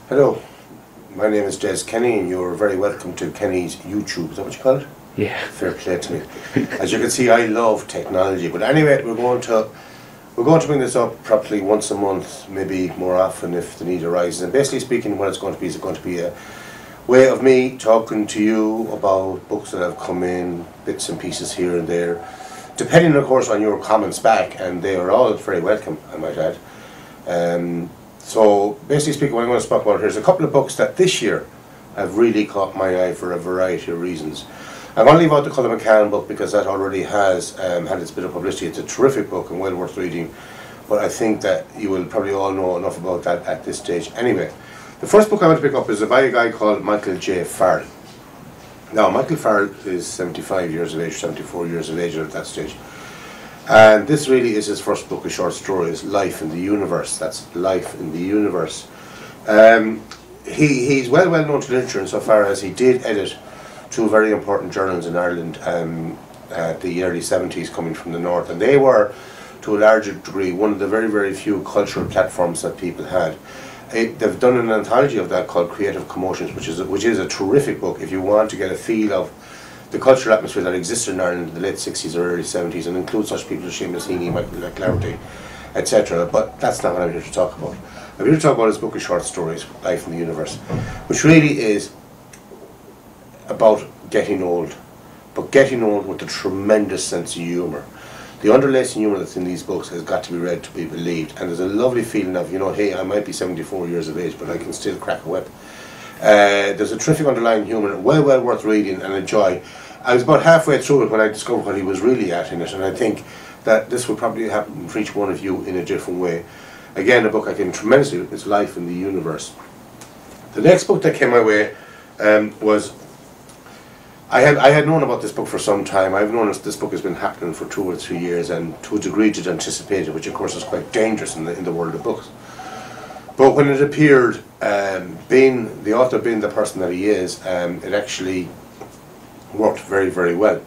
Hello, my name is Des Kenny and you're very welcome to Kenny's YouTube. Is that what you call it? Yeah. Fair play to me. As you can see, I love technology, but anyway, we're going to bring this up probably once a month, maybe more often if the need arises. And basically speaking, what it's going to be is going to be a way of me talking to you about books that have come in, bits and pieces here and there, depending of course on your comments back, and they are all very welcome, I might add. So basically speaking, what I'm going to speak about here is a couple of books that this year have really caught my eye for a variety of reasons. I'm going to leave out the Colin McCann book because that already has had its bit of publicity. It's a terrific book and well worth reading, but I think that you will probably all know enough about that at this stage. Anyway, the first book I want to pick up is by a guy called Michael J. Farrell. Now, Michael Farrell is 75 years of age, 74 years of age at that stage. And this really is his first book of short stories, Life in the Universe. That's Life in the Universe. He's well known to literature insofar as he did edit two very important journals in Ireland at the early 70s coming from the north. And they were, to a larger degree, one of the very few cultural platforms that people had. They've done an anthology of that called Creative Commotions, which is a terrific book if you want to get a feel of the cultural atmosphere that existed in Ireland in the late 60s or early 70s, and includes such people as Seamus Heaney, Michael McClarty, etc. But that's not what I'm here to talk about. I'm here to talk about his book of short stories, Life in the Universe, which really is about getting old, but getting old with a tremendous sense of humour. The underlacing humour that's in these books has got to be read to be believed, and there's a lovely feeling of, you know, hey, I might be 74 years of age, but I can still crack a whip. There's a terrific underlying humour, well worth reading and enjoy. I was about halfway through it when I discovered what he was really at in it, and I think that this will probably happen for each one of you in a different way. Again, a book I came tremendously with is Life in the Universe. The next book that came my way was, I had known about this book for some time. I've known this book has been happening for 2 or 3 years, and to a degree to anticipate it, which of course is quite dangerous in the world of books. But when it appeared, being the author being the person that he is, it actually worked very well.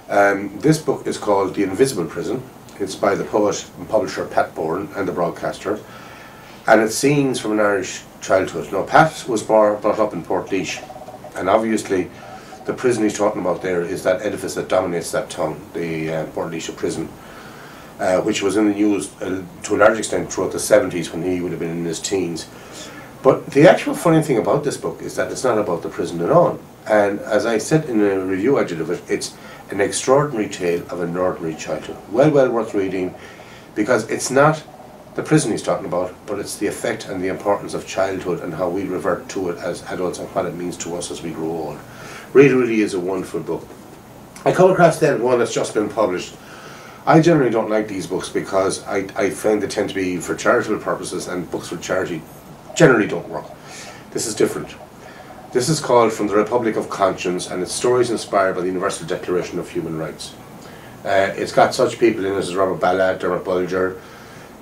This book is called The Invisible Prison. It's by the poet and publisher Pat Bourne and the broadcaster, and it's scenes from an Irish childhood. Now, Pat was brought up in Portlaoise, and obviously the prison he's talking about there is that edifice that dominates that town, the Portlaoise prison, which was in the news to a large extent throughout the 70s when he would have been in his teens. But the actual funny thing about this book is that it's not about the prison at all. And as I said in a review I did of it, it's an extraordinary tale of an ordinary childhood. Well worth reading, because it's not the prison he's talking about, but it's the effect and the importance of childhood and how we revert to it as adults and what it means to us as we grow old. Really is a wonderful book. I come across then one that's just been published. I generally don't like these books because I find they tend to be for charitable purposes, and books for charity generally don't work. This is different. This is called From the Republic of Conscience, and it's stories inspired by the Universal Declaration of Human Rights. It's got such people in it as Robert Ballard, Dermot Bulger,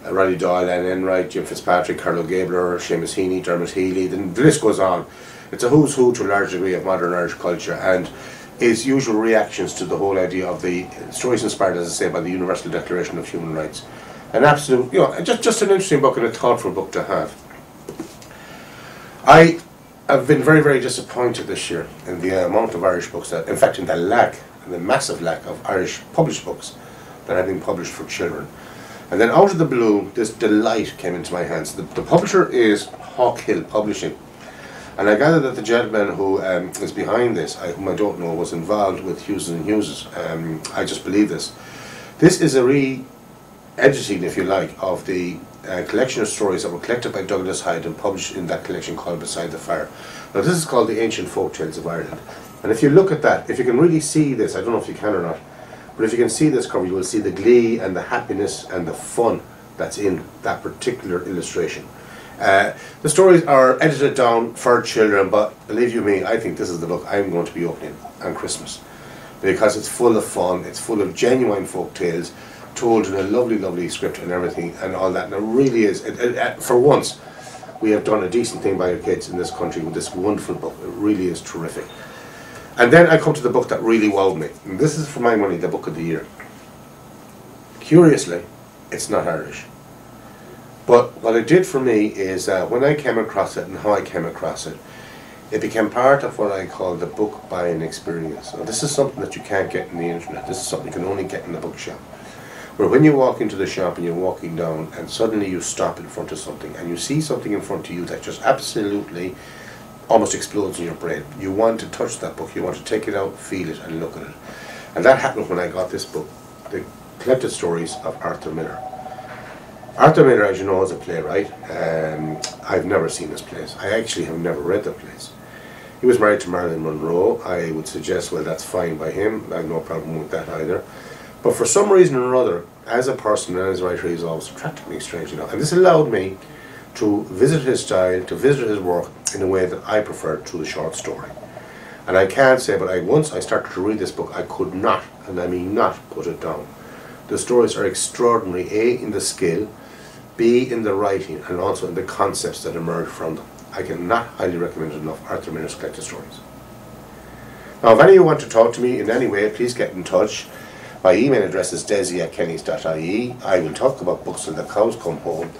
Roddy Doyle, Anne Enright, Jim Fitzpatrick, Carlo Gabler, Seamus Heaney, Dermot Healy, the list goes on. It's a who's who to a large degree of modern Irish culture, and is usual reactions to the whole idea of the stories inspired, as I say, by the Universal Declaration of Human Rights. An absolute, you know, just an interesting book and a thoughtful book to have. I have been very disappointed this year in the amount of Irish books that, in fact, in the massive lack of Irish published books that have been published for children. And then out of the blue, this delight came into my hands. The publisher is Hawk Hill Publishing. And I gather that the gentleman who is behind this, whom I don't know, was involved with Hughes and Hughes. I just believe this. This is a re-editing, if you like, of the collection of stories that were collected by Douglas Hyde and published in that collection called Beside the Fire. Now, this is called The Ancient Folk Tales of Ireland. And if you look at that, if you can really see this, I don't know if you can or not, but if you can see this cover, you will see the glee and the happiness and the fun that's in that particular illustration. The stories are edited down for children, but believe you me, I think this is the book I'm going to be opening on Christmas, because it's full of fun, it's full of genuine folk tales, told in a lovely script and everything and all that. And it really is, for once, we have done a decent thing by our kids in this country with this wonderful book. It really is terrific. And then I come to the book that really wowed me, and this is, for my money, the book of the year. Curiously, it's not Irish. But what it did for me is when I came across it and how I came across it, it became part of what I call the book buying experience. Now, this is something that you can't get in the internet. This is something you can only get in the bookshop. Where when you walk into the shop and you're walking down and suddenly you stop in front of something and you see something in front of you that just absolutely almost explodes in your brain. You want to touch that book, you want to take it out, feel it and look at it. And that happened when I got this book, The Collected Stories of Arthur Miller. Arthur Miller, as you know, is a playwright. I've never seen his plays. I actually have never read the plays. He was married to Marilyn Monroe. I would suggest, well, that's fine by him. I have no problem with that either. But for some reason or other, as a person and as a writer, he's always attracted me, strangely enough. And this allowed me to visit his style, to visit his work in a way that I preferred through the short story. And I can't say, but once I started to read this book, I could not, and I mean not, put it down. The stories are extraordinary, A, in the skill, B, in the writing, and also in the concepts that emerge from them. I cannot highly recommend enough Arthur Miller's Collected Stories. Now, if any of you want to talk to me in any way, please get in touch. My email address is desi@kennys.ie. I will talk about books when the cows come home,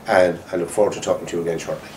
and I look forward to talking to you again shortly.